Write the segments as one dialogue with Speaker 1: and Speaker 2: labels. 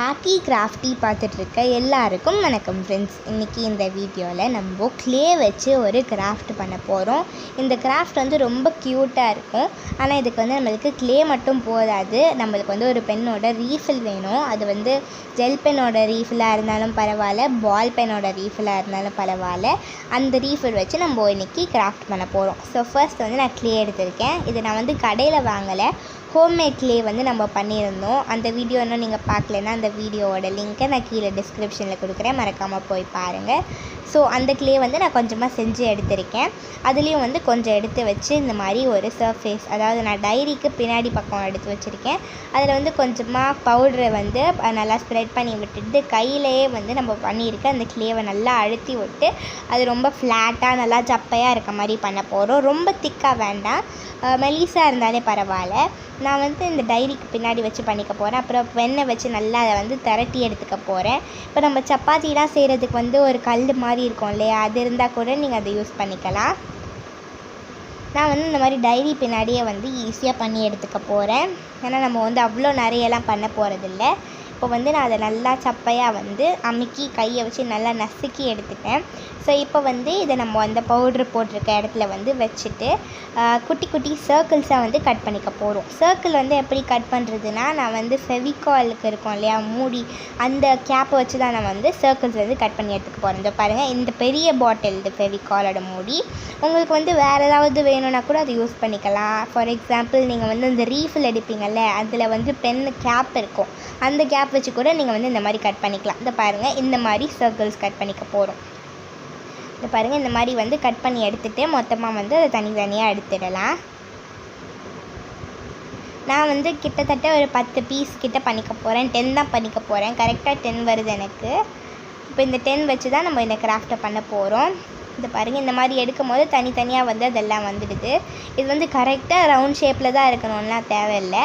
Speaker 1: ஆர்ட்டி crafty பார்த்துட்ருக்க எல்லாருக்கும் வணக்கம் friends. இன்றைக்கி இந்த வீடியோவில் நம்ம க்ளே வச்சு ஒரு கிராஃப்ட் பண்ண போகிறோம். இந்த கிராஃப்ட் வந்து ரொம்ப க்யூட்டாக இருக்கும். ஆனால் இதுக்கு வந்து நம்மளுக்கு க்ளே மட்டும் போதாது, நம்மளுக்கு வந்து ஒரு பென்னோட ரீஃபில் வேணும். அது வந்து ஜெல் பென்னோட ரீஃபிலாக இருந்தாலும் பரவாயில்ல, பால் பென்னோட ரீஃபிலாக இருந்தாலும் பரவாயில்ல. அந்த ரீஃபில் வச்சு நம்ம இன்றைக்கி கிராஃப்ட் பண்ண போகிறோம். ஸோ ஃபர்ஸ்ட் வந்து நான் க்ளே எடுத்திருக்கேன். இது நான் வந்து கடையில் வாங்கலை, ஹோம்மேட் க்ளே வந்து நம்ம பண்ணியிருந்தோம். அந்த வீடியோ இன்னும் நீங்கள் பார்க்கலன்னா அந்த வீடியோவோட லிங்க்கை நான் கீழே டிஸ்கிரிப்ஷனில் கொடுக்குறேன், மறக்காமல் போய் பாருங்கள். ஸோ அந்த க்ளே வந்து நான் கொஞ்சமாக செஞ்சு எடுத்திருக்கேன். அதுலேயும் வந்து கொஞ்சம் எடுத்து வச்சு இந்த மாதிரி ஒரு சர்ஃபேஸ், அதாவது நான் டைரிக்கு பின்னாடி பக்கம் எடுத்து வச்சுருக்கேன். அதில் வந்து கொஞ்சமாக பவுடரை வந்து நல்லா ஸ்ப்ரெட் பண்ணி விட்டுட்டு கையிலேயே வந்து நம்ம பண்ணியிருக்க அந்த க்ளேவை நல்லா அழுத்தி விட்டு அது ரொம்ப ஃப்ளாட்டாக நல்லா சப்பையாக இருக்க மாதிரி பண்ண போகிறோம். ரொம்ப திக்காக வேண்டாம், மெலிசாக இருந்தாலே பரவாயில்ல. நான் வந்து இந்த டைரிக்கு பின்னாடி வச்சு பண்ணிக்க போகிறேன். அப்புறம் வெண்ணெய் வச்சு நல்லா அதை வந்து திரட்டி எடுத்துக்க போகிறேன். இப்போ நம்ம சப்பாத்திலாம் செய்கிறதுக்கு வந்து ஒரு கல் மாதிரி இருக்கும் இல்லையா, அது இருந்தால் கூட நீங்கள் அதை யூஸ் பண்ணிக்கலாம். நான் வந்து இந்த மாதிரி டைரி பின்னாடியே வந்து ஈஸியாக பண்ணி எடுத்துக்க போகிறேன். ஏன்னா நம்ம வந்து அவ்வளோ நிறையெல்லாம் பண்ண போகிறதில்ல. இப்போ வந்து நான் அதை நல்லா சப்பையாக வந்து அமுக்கி கையை வச்சு நல்லா நசுக்கி எடுத்துட்டேன். ஸோ இப்போ வந்து இதை நம்ம அந்த பவுட்ரு போட்டிருக்க இடத்துல வந்து வச்சுட்டு குட்டி குட்டி சர்க்கிள்ஸாக வந்து கட் பண்ணிக்க போகிறோம். சர்க்கிள் வந்து எப்படி கட் பண்ணுறதுனா, நான் வந்து ஃபெவிகாலுக்கு இருக்கும் இல்லையா மூடி, அந்த கேப்பை வச்சு தான் நான் வந்து சர்க்கிள்ஸ் வந்து கட் பண்ணி எடுத்துக்க போகிறேன். இந்த பாருங்கள், இந்த பெரிய பாட்டில் இது ஃபெவிகாலோட மூடி. உங்களுக்கு வந்து வேறு ஏதாவது வேணும்னா கூட அதை யூஸ் பண்ணிக்கலாம். ஃபார் எக்ஸாம்பிள் நீங்கள் வந்து இந்த ரீஃபில் எடுப்பீங்கள்ல, அதில் வந்து பென்னு கேப் இருக்கும், அந்த கேப் வச்சு கூட நீங்கள் வந்து இந்த மாதிரி கட் பண்ணிக்கலாம். இந்த பாருங்கள், இந்த மாதிரி சர்க்கிள்ஸ் கட் பண்ணிக்க போகிறோம். இந்த பாருங்கள், இந்த மாதிரி வந்து கட் பண்ணி எடுத்துகிட்டு மொத்தமாக வந்து அதை தனித்தனியாக எடுத்துடலாம். நான் வந்து கிட்டத்தட்ட ஒரு 10 பீஸ் கிட்ட பண்ணிக்க போகிறேன். 10 தான் பண்ணிக்க போகிறேன். கரெக்டாக 10 வருது எனக்கு. இப்போ இந்த 10 வச்சு தான் நம்ம இந்த கிராஃப்டை பண்ண போகிறோம். இந்த பாருங்கள், இந்த மாதிரி எடுக்கும் போது தனித்தனியாக வந்து அதெல்லாம் வந்துடுது. இது வந்து கரெக்டாக ரவுண்ட் ஷேப்பில் தான் இருக்கணும்லாம் தேவையில்லை.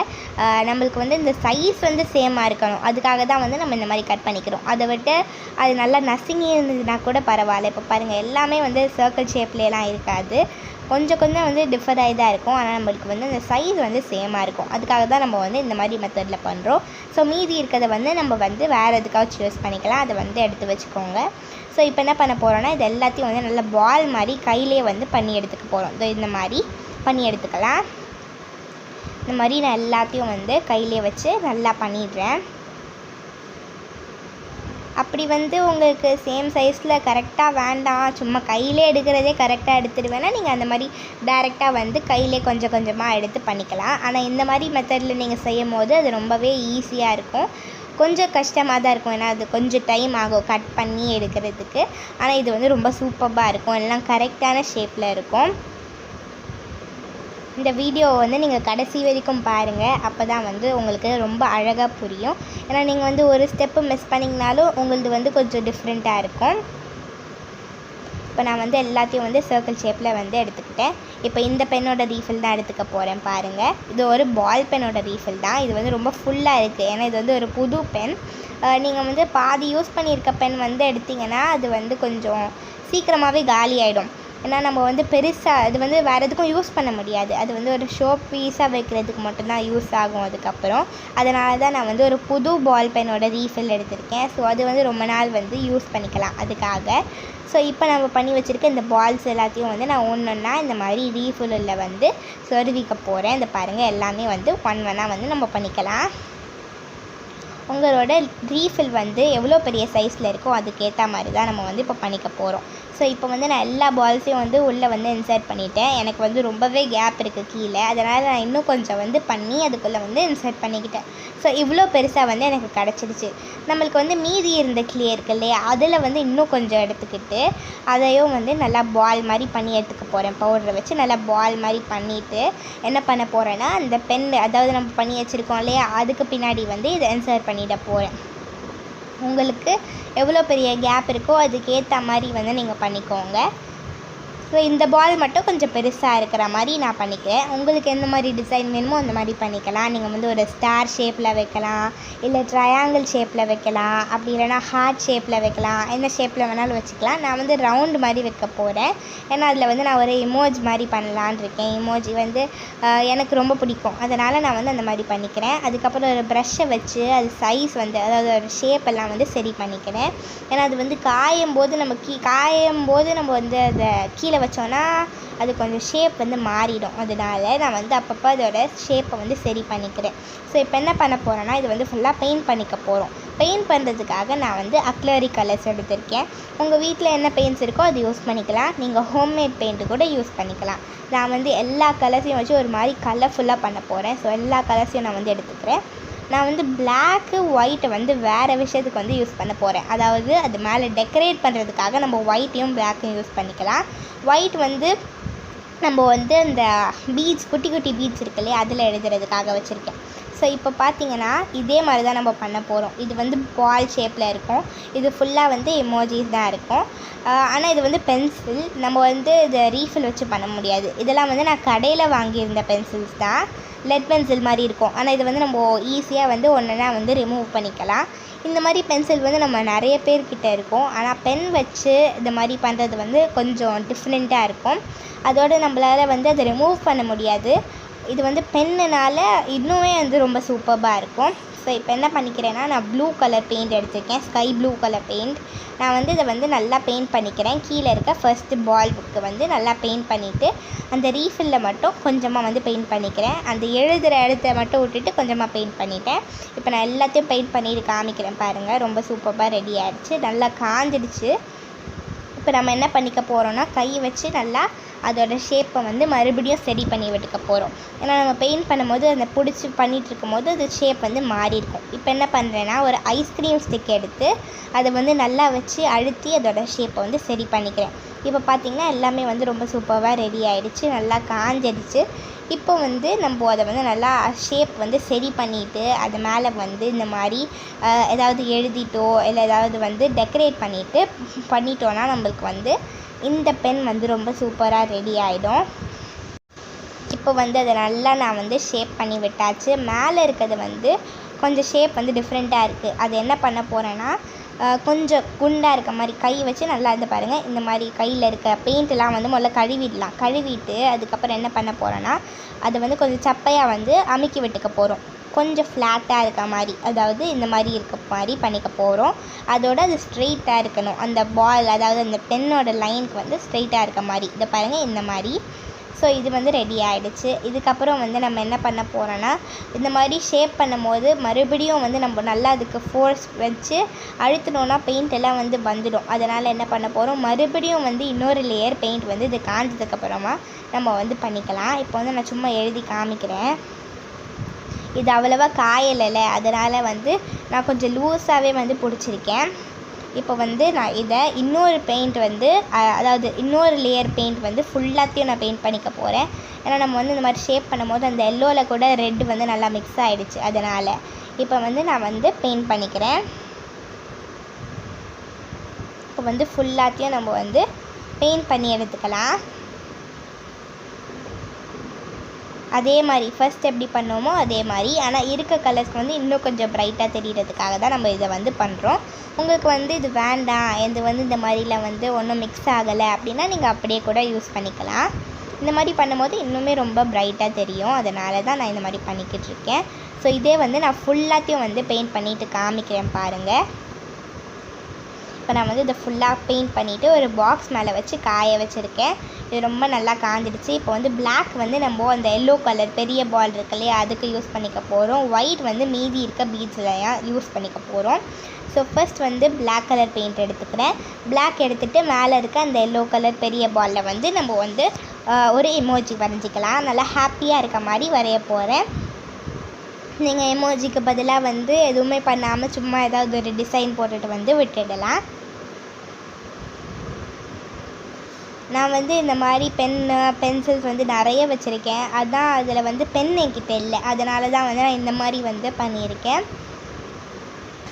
Speaker 1: நம்மளுக்கு வந்து இந்த சைஸ் வந்து சேமாக இருக்கணும், அதுக்காக தான் வந்து நம்ம இந்த மாதிரி கட் பண்ணிக்கிறோம். அதை விட்டு அது நல்லா நசுங்கி இருந்ததுன்னா கூட பரவாயில்ல. இப்போ பாருங்கள், எல்லாமே வந்து சர்க்கிள் ஷேப்லேலாம் இருக்காது, கொஞ்சம் கொஞ்சம் வந்து டிஃபர் ஆகி தான் இருக்கும். ஆனால் நம்மளுக்கு வந்து அந்த சைஸ் வந்து சேமாக இருக்கும். அதுக்காக தான் நம்ம வந்து இந்த மாதிரி மெத்தடில் பண்ணுறோம். ஸோ மீதி இருக்கிறத வந்து நம்ம வந்து வேறு எதுக்காச்சும் யூஸ் பண்ணிக்கலாம், அதை வந்து எடுத்து வச்சுக்கோங்க. ஸோ இப்போ என்ன பண்ண போகிறோன்னா, இது எல்லாத்தையும் வந்து நல்லா பால் மாதிரி கையிலே வந்து பண்ணி எடுத்துக்க போகிறோம். இந்த மாதிரி பண்ணி எடுத்துக்கலாம். இந்த மாதிரி நான் எல்லாத்தையும் வந்து கையிலே வச்சு நல்லா பண்ணிடுறேன். அப்படி வந்து உங்களுக்கு சேம் சைஸில் கரெக்டாக வேண்டாம், சும்மா கையிலே எடுக்கிறதே கரெக்டாக எடுத்துடுவேன்னா நீங்கள் அந்த மாதிரி டைரெக்டாக வந்து கையிலே கொஞ்சம் கொஞ்சமாக எடுத்து பண்ணிக்கலாம். ஆனால் இந்த மாதிரி மெத்தடில் நீங்கள் செய்யும் போது அது ரொம்பவே ஈஸியாக இருக்கும். கொஞ்சம் கஷ்டமாக தான் இருக்கும், ஏன்னா அது கொஞ்சம் டைம் ஆகும் கட் பண்ணி எடுக்கிறதுக்கு. ஆனால் இது வந்து ரொம்ப சூப்பராக இருக்கும், எல்லாம் கரெக்டான ஷேப்பில் இருக்கும். இந்த வீடியோவை வந்து நீங்கள் கடைசி வரைக்கும் பாருங்கள், அப்போ தான் வந்து உங்களுக்கு ரொம்ப அழகாக புரியும். ஏன்னா நீங்கள் வந்து ஒரு ஸ்டெப்பு மிஸ் பண்ணிங்கனாலும் உங்களது வந்து கொஞ்சம் டிஃப்ரெண்ட்டாக இருக்கும். இப்போ நான் வந்து எல்லாத்தையும் வந்து சர்க்கிள் ஷேப்பில் வந்து எடுத்துக்கிட்டேன். இப்போ இந்த பென்னோட ரீஃபில் தான் எடுத்துக்க போகிறேன். பாருங்கள், இது ஒரு பால் பென்னோட ரீஃபில் தான். இது வந்து ரொம்ப ஃபுல்லாக இருக்குது, ஏன்னா இது வந்து ஒரு புது பென். நீங்கள் வந்து பாதி யூஸ் பண்ணியிருக்க பென் வந்து எடுத்திங்கன்னா அது வந்து கொஞ்சம் சீக்கிரமாகவே காலி ஆகிடும். ஏன்னா நம்ம வந்து பெருசாக அது வந்து வேறு எதுக்கும் யூஸ் பண்ண முடியாது, அது வந்து ஒரு ஷோ பீஸாக வைக்கிறதுக்கு மட்டும்தான் யூஸ் ஆகும் அதுக்கப்புறம். அதனால தான் நான் வந்து ஒரு புது பால் பென்னோட ரீஃபில் எடுத்திருக்கேன். ஸோ அது வந்து ரொம்ப நாள் வந்து யூஸ் பண்ணிக்கலாம் அதுக்காக. ஸோ இப்போ நம்ம பண்ணி வச்சுருக்க இந்த பால்ஸ் எல்லாத்தையும் வந்து நான் ஒன்றா இந்த மாதிரி ரீஃபில்லில் வந்து சொருவிக்க போகிறேன். இந்த பாருங்கள், எல்லாமே வந்து ஒன்றா வந்து நம்ம பண்ணிக்கலாம். உங்களோட ரீஃபில் வந்து எவ்வளோ பெரிய சைஸில் இருக்கோ அதுக்கேற்ற மாதிரி தான் நம்ம வந்து இப்போ பண்ணிக்க போகிறோம். ஸோ இப்போ வந்து நான் எல்லா பால்ஸையும் வந்து உள்ளே வந்து இன்சர்ட் பண்ணிவிட்டேன். எனக்கு வந்து ரொம்பவே கேப் இருக்குது கீழே, அதனால் நான் இன்னும் கொஞ்சம் வந்து பண்ணி அதுக்குள்ளே வந்து இன்சர்ட் பண்ணிக்கிட்டேன். ஸோ இவ்வளோ பெருசாக வந்து எனக்கு கிடச்சிருச்சு. நம்மளுக்கு வந்து மீதி இருந்த க்ளே இருக்கு இல்லையா, அதில் வந்து இன்னும் கொஞ்சம் எடுத்துக்கிட்டு அதையும் வந்து நல்லா பால் மாதிரி பண்ணி எடுத்துக்க போகிறேன். பவுடரை வச்சு நல்லா பால் மாதிரி பண்ணிவிட்டு என்ன பண்ண போகிறேன்னா, அந்த பென், அதாவது நம்ம பண்ணி வச்சுருக்கோம் இல்லையா, அதுக்கு பின்னாடி வந்து இதை இன்சர்ட் பண்ணிட போகிறேன். உங்களுக்கு எவ்வளோ பெரிய கேப் இருக்கோ அதுக்கேற்ற மாதிரி வந்து நீங்கள் பண்ணிக்கோங்க. ஸோ இந்த பால் மட்டும் கொஞ்சம் பெருசாக இருக்கிற மாதிரி நான் பண்ணிக்கிறேன். உங்களுக்கு எந்த மாதிரி டிசைன் வேணுமோ அந்த மாதிரி பண்ணிக்கலாம். நீங்கள் வந்து ஒரு ஸ்டார் ஷேப்பில் வைக்கலாம், இல்லை ட்ரையாங்கிள் ஷேப்பில் வைக்கலாம், அப்படி இல்லைனா ஹார்ட் ஷேப்பில் வைக்கலாம், என்ன ஷேப்பில் வேணாலும் வச்சுக்கலாம். நான் வந்து ரவுண்டு மாதிரி வைக்க போகிறேன். ஏன்னா அதில் வந்து நான் ஒரு இமோஜி மாதிரி பண்ணலான் இருக்கேன். இமோஜி வந்து எனக்கு ரொம்ப பிடிக்கும், அதனால் நான் வந்து அந்த மாதிரி பண்ணிக்கிறேன். அதுக்கப்புறம் ஒரு ப்ரஷ்ஷை வச்சு அது சைஸ் வந்து அதாவது ஒரு ஷேப் எல்லாம் வந்து சரி பண்ணிக்கிறேன். ஏன்னா அது வந்து காயும் போது நம்ம வந்து அதை கீழே வச்சோன்னா அது கொஞ்சம் ஷேப் வந்து மாறிடும். அதனால நான் வந்து அப்பப்போ அதோட ஷேப்பை வந்து சரி பண்ணிக்கிறேன். ஸோ இப்போ என்ன பண்ண போகிறேன்னா இது வந்து ஃபுல்லாக பெயிண்ட் பண்ணிக்க போகிறோம். பெயிண்ட் பண்ணுறதுக்காக நான் வந்து அக்லரிக் கலர்ஸ் எடுத்திருக்கேன். உங்கள் வீட்டில் என்ன பெயிண்ட்ஸ் இருக்கோ அது யூஸ் பண்ணிக்கலாம். நீங்கள் ஹோம்மேட் பெயிண்ட்டு கூட யூஸ் பண்ணிக்கலாம். நான் வந்து எல்லா கலர்ஸையும் வச்சு ஒரு மாதிரி கலர்ஃபுல்லாக பண்ண போகிறேன். ஸோ எல்லா கலர்ஸையும் நான் வந்து எடுத்துக்கிறேன். நான் வந்து பிளாக்கு ஒயிட்டை வந்து வேறு விஷயத்துக்கு வந்து யூஸ் பண்ண போகிறேன். அதாவது அது மேலே டெக்கரேட் பண்ணுறதுக்காக நம்ம ஒயிட்டையும் பிளாக்கையும் யூஸ் பண்ணிக்கலாம். ஒயிட் வந்து நம்ம வந்து அந்த பீட்ஸ் குட்டி குட்டி பீட்ஸ் இருக்கு இல்லையா அதில் எழுதுறதுக்காக வச்சுருக்கேன். ஸோ இப்போ பார்த்தீங்கன்னா இதே மாதிரி தான் நம்ம பண்ண போகிறோம். இது வந்து பால் ஷேப்பில் இருக்கும். இது ஃபுல்லாக வந்து எமோஜிஸ் தான் இருக்கும். ஆனால் இது வந்து பென்சில், நம்ம வந்து இதை ரீஃபில் வச்சு பண்ண முடியாது. இதெல்லாம் வந்து நான் கடையில் வாங்கியிருந்த பென்சில்ஸ் தான், லெட் பென்சில் மாதிரி இருக்கும். ஆனால் இது வந்து நம்ம ஈஸியாக வந்து ஒன்றுனா வந்து ரிமூவ் பண்ணிக்கலாம். இந்த மாதிரி பென்சில் வந்து நம்ம நிறைய பேர்கிட்ட இருக்கும். ஆனால் பென் வச்சு இந்த மாதிரி பண்ணுறது வந்து கொஞ்சம் டிஃப்ரெண்ட்டாக இருக்கும். அதோடு நம்மளால் வந்து அதை ரிமூவ் பண்ண முடியாது. இது வந்து பென்னுனால இன்னுமே வந்து ரொம்ப சூப்பராக இருக்கும். ஸோ இப்போ என்ன பண்ணிக்கிறேன்னா நான் ப்ளூ கலர் பெயிண்ட் எடுத்திருக்கேன், ஸ்கை ப்ளூ கலர் பெயிண்ட். நான் வந்து இதை வந்து நல்லா பெயிண்ட் பண்ணிக்கிறேன். கீழே இருக்க ஃபர்ஸ்ட்டு பால் புக்கு வந்து நல்லா பெயிண்ட் பண்ணிவிட்டு அந்த ரீஃபில்லில் மட்டும் கொஞ்சமாக வந்து பெயிண்ட் பண்ணிக்கிறேன். அந்த எழுதுகிற இடத்த மட்டும் விட்டுட்டு கொஞ்சமாக பெயிண்ட் பண்ணிட்டேன். இப்போ நான் எல்லாத்தையும் பெயிண்ட் பண்ணிட்டு காமிக்கிறேன் பாருங்கள். ரொம்ப சூப்பராக ரெடி ஆகிடுச்சு, நல்லா காஞ்சிடுச்சு. இப்போ நம்ம என்ன பண்ணிக்க போகிறோன்னா கை வச்சு நல்லா அதோட ஷேப்பை வந்து மறுபடியும் சரி பண்ணி விட்டுக்க போகிறோம். ஏன்னா நம்ம பெயிண்ட் பண்ணும்போது அந்த பிடிச்சி பண்ணிகிட்டு இருக்கும் போது அது ஷேப் வந்து மாறி இருக்கும். இப்போ என்ன பண்ணுறேன்னா ஒரு ஐஸ்கிரீம் ஸ்டிக் எடுத்து அதை வந்து நல்லா வச்சு அழுத்தி அதோட ஷேப்பை வந்து சரி பண்ணிக்கிறேன். இப்போ பார்த்திங்கன்னா எல்லாமே வந்து ரொம்ப சூப்பராக ரெடி ஆகிடுச்சு, நல்லா காஞ்சிடுச்சு. இப்போ வந்து நம்ம அதை வந்து நல்லா ஷேப் வந்து சரி பண்ணிவிட்டு அது மேலே வந்து இந்த மாதிரி ஏதாவது எழுதிட்டோ இல்லை ஏதாவது வந்து டெக்கரேட் பண்ணிட்டோன்னா நம்மளுக்கு வந்து இந்த பென் வந்து ரொம்ப சூப்பராக ரெடி ஆகிடும். இப்போ வந்து அதை நல்லா நான் வந்து ஷேப் பண்ணி விட்டாச்சு. மேலே இருக்கிறது வந்து கொஞ்சம் ஷேப் வந்து டிஃப்ரெண்ட்டாக இருக்குது. அது என்ன பண்ண போகிறேன்னா கொஞ்சம் குண்டாக இருக்க மாதிரி கை வச்சு நல்லா இது பாருங்கள். இந்த மாதிரி கையில் இருக்க பெயிண்ட்டெலாம் வந்து முதல்ல கழுவிட்டு அதுக்கப்புறம் என்ன பண்ண போகிறோன்னா அதை வந்து கொஞ்சம் சப்பையாக வந்து அமுக்கி விட்டுக்க போகிறோம். கொஞ்சம் ஃப்ளாட்டாக இருக்க மாதிரி, அதாவது இந்த மாதிரி இருக்க மாதிரி பண்ணிக்க போகிறோம். அதோடு அது ஸ்ட்ரெயிட்டாக இருக்கணும். அந்த பால் அதாவது அந்த பென்னோட லைனுக்கு வந்து ஸ்ட்ரெயிட்டாக இருக்க மாதிரி இதை பாருங்கள் இந்த மாதிரி. ஸோ இது வந்து ரெடி ஆகிடுச்சு. இதுக்கப்புறம் வந்து நம்ம என்ன பண்ண போகிறோன்னா இந்த மாதிரி ஷேப் பண்ணும்போது மறுபடியும் வந்து நம்ம நல்லா அதுக்கு ஃபோர்ஸ் வச்சு அழுத்தினோன்னா பெயிண்ட் எல்லாம் வந்து வந்துடும். அதனால் என்ன பண்ண போகிறோம், மறுபடியும் வந்து இன்னொரு லேயர் பெயிண்ட் வந்து இது காஞ்சதுக்கப்புறமா நம்ம வந்து பண்ணிக்கலாம். இப்போ வந்து நான் சும்மா எழுதி காமிக்கிறேன். இது அவ்வளோவா காயலை, அதனால் வந்து நான் கொஞ்சம் லூஸாகவே வந்து பிடிச்சிருக்கேன். இப்போ வந்து நான் இதை இன்னொரு பெயிண்ட் வந்து அதாவது இன்னொரு லேயர் பெயிண்ட் வந்து ஃபுல்லாத்தையும் நான் பெயிண்ட் பண்ணிக்க போகிறேன். ஏன்னா நம்ம வந்து இந்த மாதிரி ஷேப் பண்ணும்போது அந்த எல்லோவில் கூட ரெட் வந்து நல்லா மிக்ஸ் ஆகிடுச்சு. அதனால் இப்போ வந்து நான் வந்து பெயிண்ட் பண்ணிக்கிறேன். இப்போ வந்து ஃபுல்லாத்தையும் நம்ம வந்து பெயிண்ட் பண்ணி எடுத்துக்கலாம். அதே மாதிரி ஃபர்ஸ்ட் எப்படி பண்ணோமோ அதே மாதிரி, ஆனால் இருக்க கலர்ஸ்க்கு வந்து இன்னும் கொஞ்சம் ப்ரைட்டாக தெரிகிறதுக்காக தான் நம்ம இதை வந்து பண்ணுறோம். உங்களுக்கு வந்து இது வேண்டாம், இது வந்து இந்த மாதிரிலாம் வந்து ஒன்றும் மிக்ஸ் ஆகலை அப்படின்னா நீங்கள் அப்படியே கூட யூஸ் பண்ணிக்கலாம். இந்த மாதிரி பண்ணும்போது இன்னுமே ரொம்ப ப்ரைட்டாக தெரியும். அதனால தான் நான் இந்த மாதிரி பண்ணிக்கிட்டு இருக்கேன். ஸோ இதே வந்து நான் ஃபுல்லாத்தையும் வந்து பெயிண்ட் பண்ணிவிட்டு காமிக்கிறேன் பாருங்கள். இப்போ நான் வந்து இதை ஃபுல்லாக பெயிண்ட் பண்ணிவிட்டு ஒரு பாக்ஸ் மேலே வச்சு காய வச்சுருக்கேன். இது ரொம்ப நல்லா காஞ்சிடுச்சு. இப்போ வந்து பிளாக் வந்து நம்ம அந்த எல்லோ கலர் பெரிய பால் இருக்கு இல்லையா அதுக்கு யூஸ் பண்ணிக்க போகிறோம். ஒயிட் வந்து மீதி இருக்க பீட்ஸ்லாம் யூஸ் பண்ணிக்க போகிறோம். ஸோ ஃபர்ஸ்ட் வந்து பிளாக் கலர் பெயிண்ட் எடுத்துக்கிறேன். பிளாக் எடுத்துகிட்டு மேலே இருக்க அந்த எல்லோ கலர் பெரிய பாலில் வந்து நம்ம வந்து ஒரு எமோஜி வரைஞ்சிக்கலாம். நல்லா ஹாப்பியாக இருக்க மாதிரி வரைய போகிறேன். நீங்கள் எமோஜிக்கு பதிலாக வந்து எதுவுமே பண்ணாமல் சும்மா ஏதாவது ஒரு டிசைன் போட்டுட்டு வந்து விட்டுடலாம். நான் வந்து இந்த மாதிரி பென்சில்ஸ் வந்து நிறைய வச்சுருக்கேன். அதான் அதில் வந்து பென் என்கிட்ட இல்லை, அதனால தான் வந்து நான் இந்த மாதிரி வந்து பண்ணியிருக்கேன்.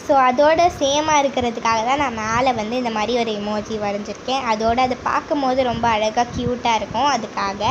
Speaker 1: ஸோ அதோட சேமாக இருக்கிறதுக்காக தான் நான் மேலே வந்து இந்த மாதிரி ஒரு எமோஜி வரைஞ்சிருக்கேன். அதோடு அது பார்க்கும்போது ரொம்ப அழகாக க்யூட்டாக இருக்கும், அதுக்காக.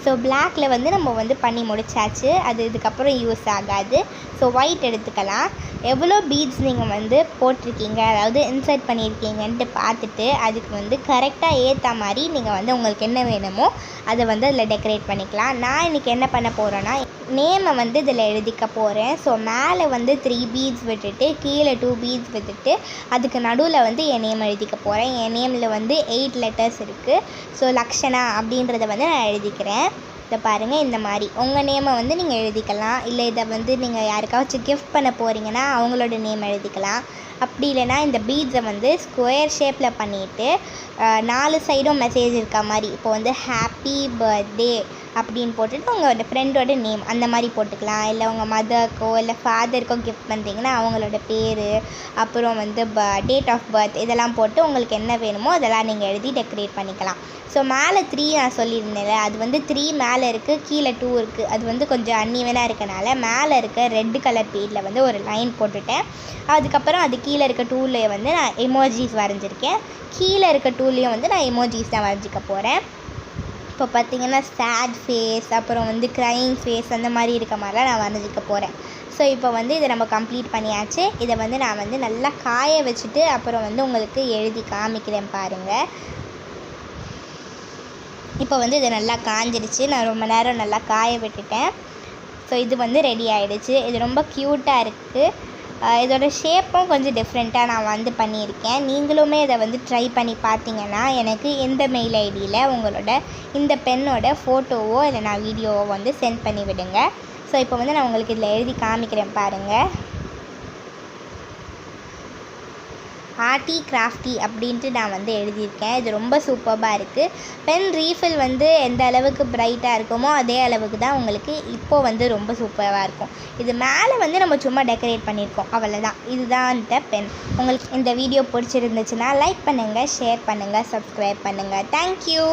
Speaker 1: ஸோ பிளாக்கில் வந்து நம்ம வந்து பண்ணி முடிச்சாச்சு. அது இதுக்கப்புறம் யூஸ் ஆகாது. ஸோ ஒயிட் எடுத்துக்கலாம். எவ்வளோ பீட்ஸ் நீங்கள் வந்து போட்டிருக்கீங்க, அதாவது இன்சர்ட் பண்ணியிருக்கீங்கன்ட்டு பார்த்துட்டு அதுக்கு வந்து கரெக்டாக ஏற்ற மாதிரி நீங்கள் வந்து உங்களுக்கு என்ன வேணுமோ அதை வந்து அதில் டெக்கரேட் பண்ணிக்கலாம். நான் இன்றைக்கி என்ன பண்ண போகிறேன்னா, நேமை வந்து இதில் எழுதிக்க போகிறேன். ஸோ மேலே வந்து 3 பீட்ஸ் விட்டுட்டு கீழே 2 பீட்ஸ் விட்டுட்டு அதுக்கு நடுவில் வந்து என் நேம் எழுதிக்க போகிறேன். என் நேமில் வந்து 8 லெட்டர்ஸ் இருக்குது. ஸோ லக்ஷனா அப்படின்றத வந்து நான் எழுதிக்கிறேன். இதை பாருங்கள், இந்த மாதிரி உங்கள் நேமை வந்து நீங்கள் எழுதிக்கலாம். இல்லை இதை வந்து நீங்கள் யாருக்காச்சும் கிஃப்ட் பண்ண போகிறீங்கன்னா அவங்களோட நேம் எழுதிக்கலாம். அப்படி இல்லைனா இந்த பீட்ஸை வந்து ஸ்கொயர் ஷேப்பில் பண்ணிவிட்டு 4 சைடும் மெசேஜ் இருக்க மாதிரி, இப்போ வந்து ஹாப்பி பர்த்டே அப்படின்னு போட்டுட்டு உங்களோட ஃப்ரெண்டோட நேம் அந்த மாதிரி போட்டுக்கலாம். இல்லை உங்கள் மதருக்கோ இல்லை ஃபாதருக்கோ கிஃப்ட் பண்ணுறீங்கன்னா அவங்களோட பேர், அப்புறம் வந்து டேட் ஆஃப் பர்த் இதெல்லாம் போட்டு உங்களுக்கு என்ன வேணுமோ அதெல்லாம் நீங்கள் எழுதி டெக்கரேட் பண்ணிக்கலாம். ஸோ மேலே 3 நான் சொல்லியிருந்தேன்ல, அது வந்து 3 மேலே இருக்குது, கீழே 2 இருக்குது. அது வந்து கொஞ்சம் அன்ஈவனாக இருக்கனால மேலே இருக்க ரெட் கலர் பேரில் வந்து ஒரு லைன் போட்டுட்டேன். அதுக்கப்புறம் அது கீழே இருக்க 2ல வந்து நான் எமோஜிஸ் வரைஞ்சிருக்கேன். கீழே இருக்க 2லேயும் வந்து நான் எமோஜிஸ் தான் வரைஞ்சிக்க போகிறேன். இப்போ பார்த்திங்கன்னா சேட் ஃபேஸ், அப்புறம் வந்து க்ரைங் ஃபேஸ் அந்த மாதிரி இருக்க மாதிரிலாம் நான் வரைஞ்சிக்க போகிறேன். ஸோ இப்போ வந்து இதை நம்ம கம்ப்ளீட் பண்ணியாச்சு. இதை வந்து நான் வந்து நல்லா காய வச்சுட்டு அப்புறம் வந்து உங்களுக்கு எழுதி காமிக்கிறேன் பாருங்கள். இப்போ வந்து இது நல்லா காஞ்சிடுச்சு. நான் ரொம்ப நேரம் நல்லா காய விட்டுட்டேன். ஸோ இது வந்து ரெடி ஆகிடுச்சு. இது ரொம்ப க்யூட்டாக இருக்குது. இதோட ஷேப்பும் கொஞ்சம் டிஃப்ரெண்ட்டாக நான் வந்து பண்ணியிருக்கேன். நீங்களுமே இதை வந்து ட்ரை பண்ணி பார்த்தீங்கன்னா எனக்கு இந்த மெயில் ஐடியில் உங்களோட இந்த பெண்ணோட ஃபோட்டோவோ இல்லை நான் வீடியோவோ வந்து சென்ட் பண்ணி விடுங்க. ஸோ இப்போ வந்து நான் உங்களுக்கு இதில் எழுதி காமிக்கிறேன் பாருங்கள். ஆர்ட்டி கிராஃப்டி அப்படின்ட்டு நான் வந்து எழுதியிருக்கேன். இது ரொம்ப சூப்பராக இருக்குது. பென் ரீஃபில் வந்து எந்த அளவுக்கு பிரைட்டாக இருக்குமோ அதே அளவுக்கு தான் உங்களுக்கு இப்போது வந்து ரொம்ப சூப்பராக இருக்கும். இது மேலே வந்து நம்ம சும்மா டெக்கரேட் பண்ணியிருக்கோம், அவ்வளோதான். இதுதான் இந்த பென். உங்களுக்கு இந்த வீடியோ பிடிச்சிருந்துச்சுன்னா லைக் பண்ணுங்கள், ஷேர் பண்ணுங்கள், சப்ஸ்கிரைப் பண்ணுங்கள். தேங்க்யூ.